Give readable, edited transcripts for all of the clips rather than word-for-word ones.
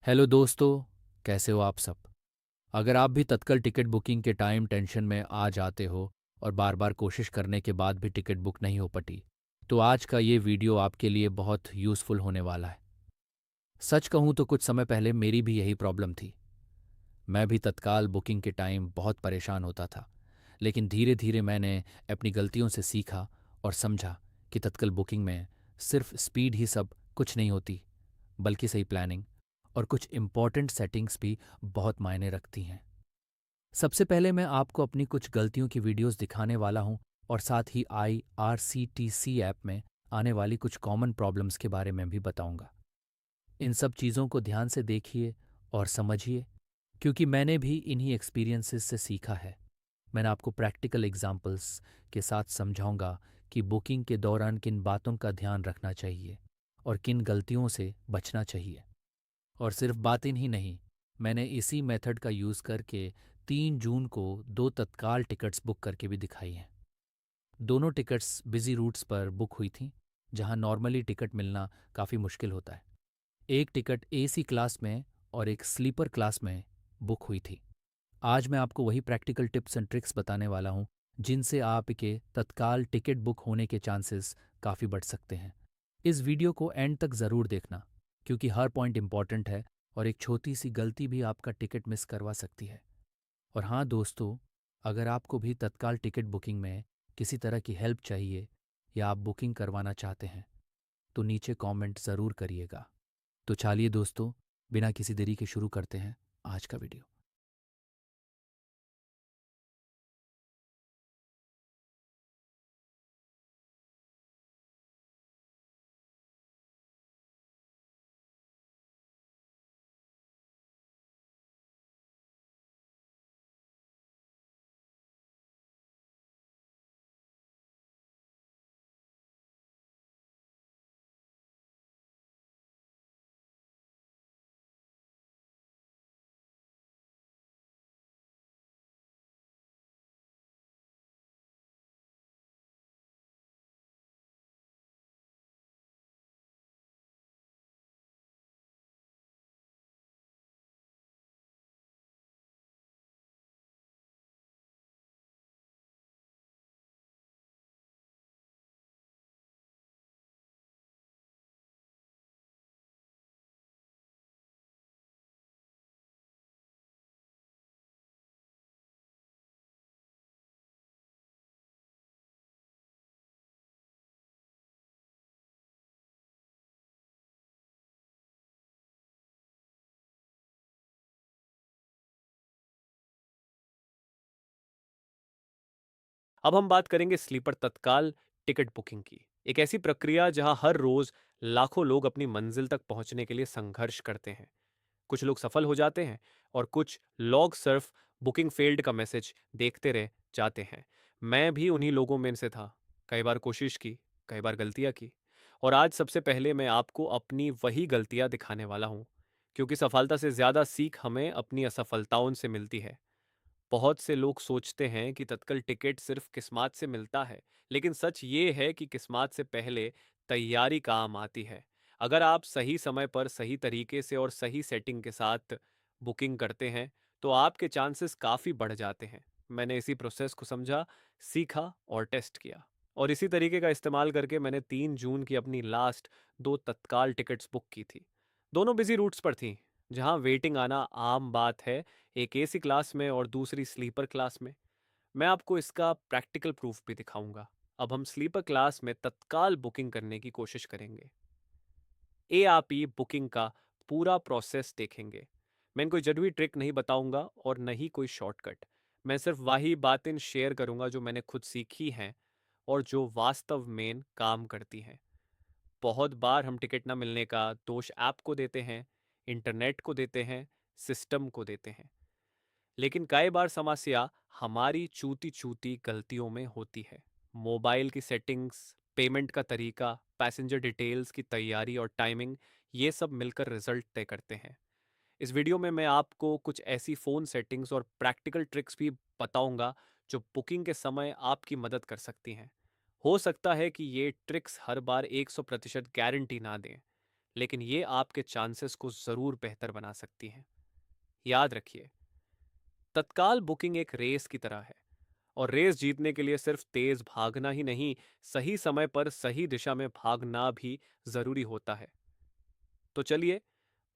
Hello दोस्तों। कैसे हो आप सब? अगर आप भी तत्काल टिकट बुकिंग के टाइम टेंशन में आ जाते हो और बार बार कोशिश करने के बाद भी टिकट बुक नहीं हो पाती, तो आज का ये वीडियो आपके लिए बहुत यूज़फुल होने वाला है। सच कहूँ तो कुछ समय पहले मेरी भी यही प्रॉब्लम थी। मैं भी तत्काल बुकिंग के टाइम बहुत परेशान होता था, लेकिन धीरे धीरे मैंने अपनी गलतियों से सीखा और समझा कि तत्काल बुकिंग में सिर्फ स्पीड ही सब कुछ नहीं होती, बल्कि सही प्लानिंग और कुछ इम्पॉर्टेंट सेटिंग्स भी बहुत मायने रखती हैं। सबसे पहले मैं आपको अपनी कुछ गलतियों की वीडियोस दिखाने वाला हूं और साथ ही IRCTC ऐप में आने वाली कुछ कॉमन प्रॉब्लम्स के बारे में भी बताऊंगा। इन सब चीज़ों को ध्यान से देखिए और समझिए, क्योंकि मैंने भी इन्हीं एक्सपीरियंसेस से सीखा है। मैंने आपको प्रैक्टिकल एग्जांपल्स के साथ समझाऊंगा कि बुकिंग के दौरान किन बातों का ध्यान रखना चाहिए और किन गलतियों से बचना चाहिए। और सिर्फ बातें ही नहीं, मैंने इसी मेथड का यूज़ करके 3 जून को 2 तत्काल टिकट्स बुक करके भी दिखाई हैं। दोनों टिकट्स बिजी रूट्स पर बुक हुई थीं, जहां नॉर्मली टिकट मिलना काफ़ी मुश्किल होता है। एक टिकट AC क्लास में और एक स्लीपर क्लास में बुक हुई थी। आज मैं आपको वही प्रैक्टिकल टिप्स एंड ट्रिक्स बताने वाला हूं, जिनसे आपके तत्काल टिकट बुक होने के चांसेस काफ़ी बढ़ सकते हैं। इस वीडियो को एंड तक ज़रूर देखना, क्योंकि हर पॉइंट इंपॉर्टेंट है और एक छोटी सी गलती भी आपका टिकट मिस करवा सकती है। और हाँ दोस्तों, अगर आपको भी तत्काल टिकट बुकिंग में किसी तरह की हेल्प चाहिए या आप बुकिंग करवाना चाहते हैं, तो नीचे कमेंट ज़रूर करिएगा। तो चलिए दोस्तों, बिना किसी देरी के शुरू करते हैं आज का वीडियो। अब हम बात करेंगे स्लीपर तत्काल टिकट बुकिंग की। एक ऐसी प्रक्रिया जहां हर रोज लाखों लोग अपनी मंजिल तक पहुंचने के लिए संघर्ष करते हैं। कुछ लोग सफल हो जाते हैं और कुछ लॉग सर्फ बुकिंग फेल्ड का मैसेज देखते रह जाते हैं। मैं भी उन्हीं लोगों में से था। कई बार कोशिश की, कई बार गलतियां की। और आज सबसे पहले मैं आपको अपनी वही गलतियां दिखाने वाला हूं, क्योंकि सफलता से ज्यादा सीख हमें अपनी असफलताओं से मिलती है। बहुत से लोग सोचते हैं कि तत्काल टिकट सिर्फ किस्मत से मिलता है, लेकिन सच ये है कि किस्मत से पहले तैयारी काम आती है। अगर आप सही समय पर सही तरीके से और सही सेटिंग के साथ बुकिंग करते हैं, तो आपके चांसेस काफ़ी बढ़ जाते हैं। मैंने इसी प्रोसेस को समझा, सीखा और टेस्ट किया। और इसी तरीके का इस्तेमाल करके मैंने 3 जून की अपनी लास्ट 2 तत्काल टिकट्स बुक की थी। दोनों बिजी रूट्स पर थी, जहां वेटिंग आना आम बात है, एक AC क्लास में और दूसरी स्लीपर क्लास में। मैं आपको इसका प्रैक्टिकल प्रूफ भी दिखाऊंगा। अब हम स्लीपर क्लास में तत्काल बुकिंग करने की कोशिश करेंगे। ARP बुकिंग का पूरा प्रोसेस देखेंगे। मैं कोई जरूरी ट्रिक नहीं बताऊंगा और न ही कोई शॉर्टकट। मैं सिर्फ वही बातें शेयर करूंगा जो मैंने खुद सीखी हैं और जो वास्तव में काम करती हैं। बहुत बार हम टिकट ना मिलने का दोष ऐप को देते हैं, इंटरनेट को देते हैं, सिस्टम को देते हैं। लेकिन कई बार समस्या हमारी चूती चूती गलतियों में होती है। मोबाइल की सेटिंग्स, पेमेंट का तरीका, पैसेंजर डिटेल्स की तैयारी और टाइमिंग, ये सब मिलकर रिजल्ट तय करते हैं। इस वीडियो में मैं आपको कुछ ऐसी फ़ोन सेटिंग्स और प्रैक्टिकल ट्रिक्स भी बताऊंगा जो बुकिंग के समय आपकी मदद कर सकती हैं। हो सकता है कि ये ट्रिक्स हर बार 100% गारंटी ना दें, लेकिन ये आपके चांसेस को ज़रूर बेहतर बना सकती हैं। याद रखिए, तत्काल बुकिंग एक रेस की तरह है, और रेस जीतने के लिए सिर्फ तेज भागना ही नहीं, सही समय पर सही दिशा में भागना भी ज़रूरी होता है। तो चलिए,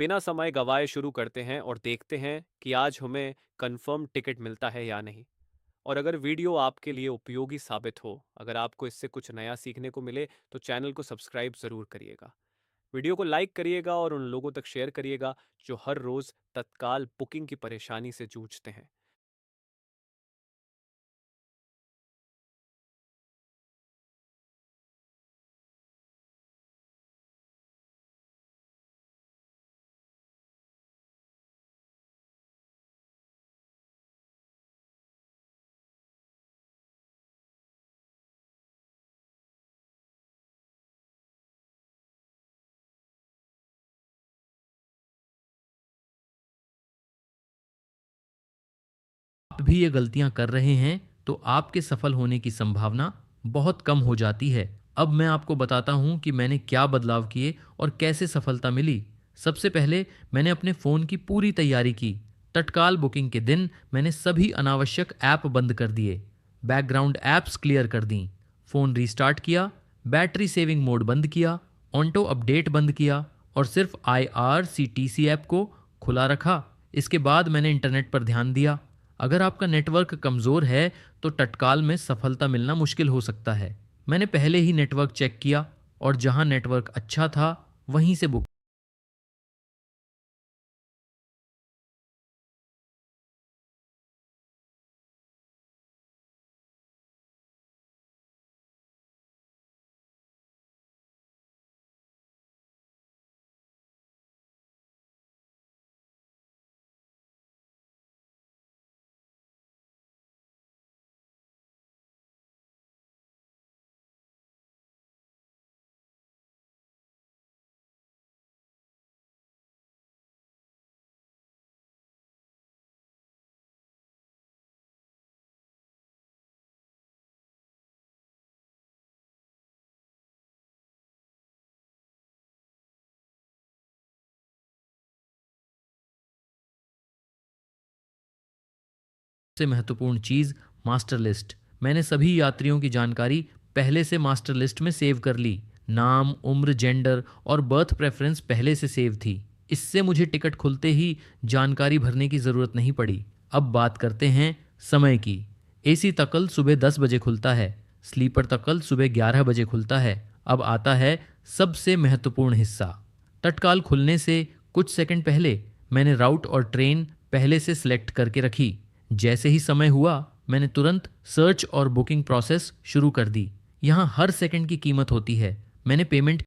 बिना समय गवाए शुरू करते हैं और देखते हैं कि आज हमें कंफर्म टिकट मिलता है या नहीं। और अगर वीडियो आपके लिए उपयोगी साबित हो, अगर आपको इससे कुछ नया सीखने को मिले, तो चैनल को सब्सक्राइब ज़रूर करिएगा। वीडियो को लाइक करिएगा और उन लोगों तक शेयर करिएगा जो हर रोज़ तत्काल बुकिंग की परेशानी से जूझते हैं। आप भी ये गलतियां कर रहे हैं तो आपके सफल होने की संभावना बहुत कम हो जाती है। अब मैं आपको बताता हूं कि मैंने क्या बदलाव किए और कैसे सफलता मिली। सबसे पहले मैंने अपने फ़ोन की पूरी तैयारी की। तत्काल बुकिंग के दिन मैंने सभी अनावश्यक ऐप बंद कर दिए, बैकग्राउंड ऐप्स क्लियर कर दी, फ़ोन रीस्टार्ट किया, बैटरी सेविंग मोड बंद किया, ऑटो अपडेट बंद किया और सिर्फ IRCTC ऐप को खुला रखा। इसके बाद मैंने इंटरनेट पर ध्यान दिया। अगर आपका नेटवर्क कमज़ोर है तो तत्काल में सफलता मिलना मुश्किल हो सकता है। मैंने पहले ही नेटवर्क चेक किया और जहां नेटवर्क अच्छा था वहीं से बुक से महत्वपूर्ण चीज़ मास्टर लिस्ट। मैंने सभी यात्रियों की जानकारी पहले से मास्टर लिस्ट में सेव कर ली। नाम, उम्र, जेंडर और बर्थ प्रेफरेंस पहले से सेव थी। इससे मुझे टिकट खुलते ही जानकारी भरने की ज़रूरत नहीं पड़ी। अब बात करते हैं समय की। AC तकल सुबह 10 बजे खुलता है, स्लीपर तकल सुबह 11 बजे खुलता है। अब आता है सबसे महत्वपूर्ण हिस्सा। तत्काल खुलने से कुछ सेकंड पहले मैंने राउट और ट्रेन पहले से सिलेक्ट करके रखी। जैसे ही समय हुआ मैंने तुरंत सर्च और बुकिंग प्रोसेस शुरू कर दी। यहाँ हर सेकंड की कीमत होती है। मैंने पेमेंट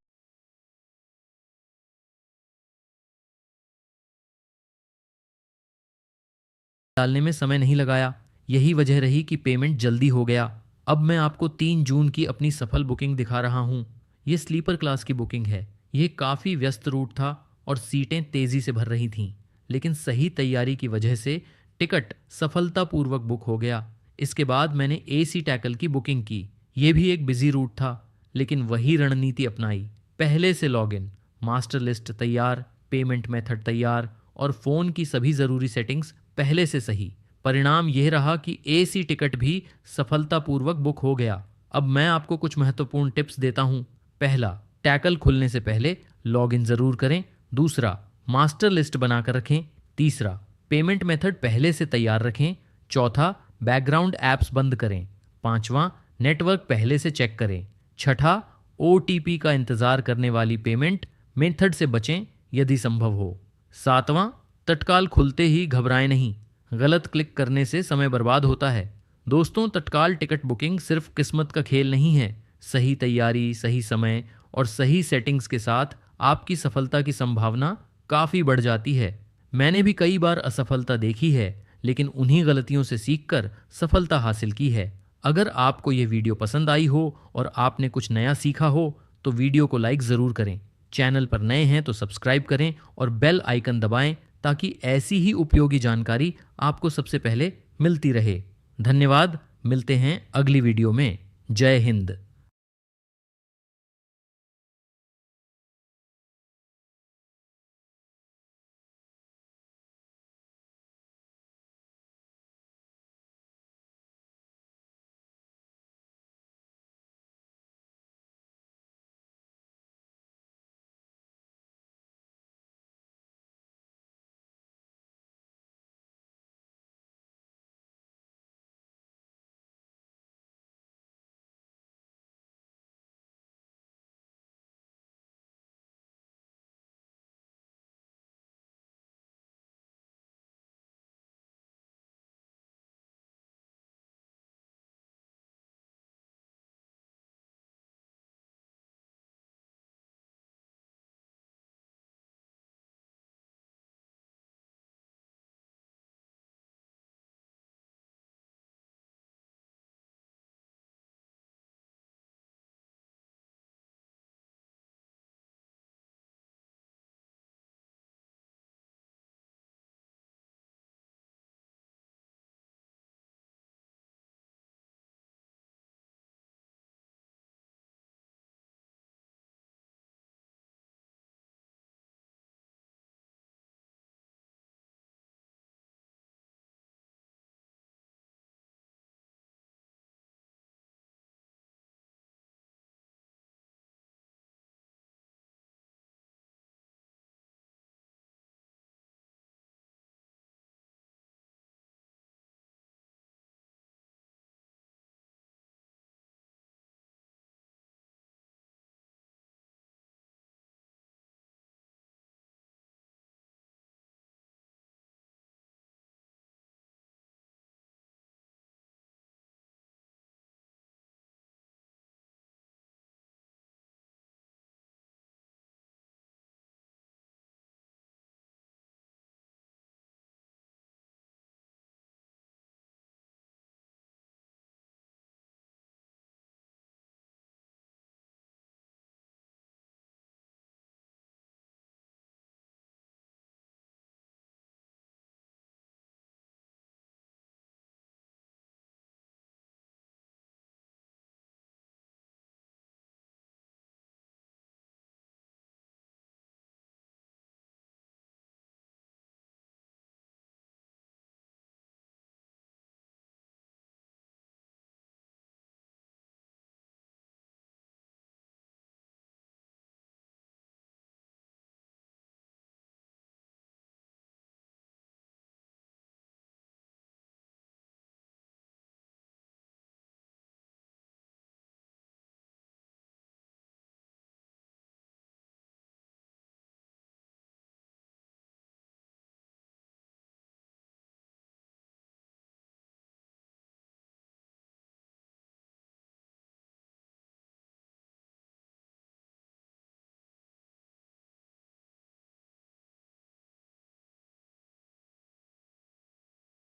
डालने में समय नहीं लगाया। यही वजह रही कि पेमेंट जल्दी हो गया। अब मैं आपको 3 जून की अपनी सफल बुकिंग दिखा रहा हूँ। ये स्लीपर क्लास की बुकिंग है। ये काफ़ी व्यस्त रूट था और सीटें तेज़ी से भर रही थीं, लेकिन सही तैयारी की वजह से टिकट सफलतापूर्वक बुक हो गया। इसके बाद मैंने AC टैकल की बुकिंग की। ये भी एक बिजी रूट था, लेकिन वही रणनीति अपनाई। पहले से लॉगिन, मास्टर लिस्ट तैयार, पेमेंट मेथड तैयार और फ़ोन की सभी ज़रूरी सेटिंग्स पहले से सही। परिणाम यह रहा कि AC टिकट भी सफलतापूर्वक बुक हो गया। अब मैं आपको कुछ महत्वपूर्ण टिप्स देता हूँ। पहला, टैकल खुलने से पहले लॉगिन ज़रूर करें। दूसरा, मास्टर लिस्ट बनाकर रखें। तीसरा, पेमेंट मेथड पहले से तैयार रखें। चौथा, बैकग्राउंड ऐप्स बंद करें। पांचवा, नेटवर्क पहले से चेक करें। छठा, OTP का इंतज़ार करने वाली पेमेंट मेथड से बचें यदि संभव हो। सातवां, तत्काल खुलते ही घबराएं नहीं। गलत क्लिक करने से समय बर्बाद होता है। दोस्तों, तत्काल टिकट बुकिंग सिर्फ किस्मत का खेल नहीं है। सही तैयारी, सही समय और सही सेटिंग्स के साथ आपकी सफलता की संभावना काफ़ी बढ़ जाती है। मैंने भी कई बार असफलता देखी है, लेकिन उन्हीं गलतियों से सीखकर सफलता हासिल की है। अगर आपको ये वीडियो पसंद आई हो और आपने कुछ नया सीखा हो तो वीडियो को लाइक ज़रूर करें। चैनल पर नए हैं तो सब्सक्राइब करें और बेल आइकन दबाएं ताकि ऐसी ही उपयोगी जानकारी आपको सबसे पहले मिलती रहे। धन्यवाद। मिलते हैं अगली वीडियो में। जय हिंद।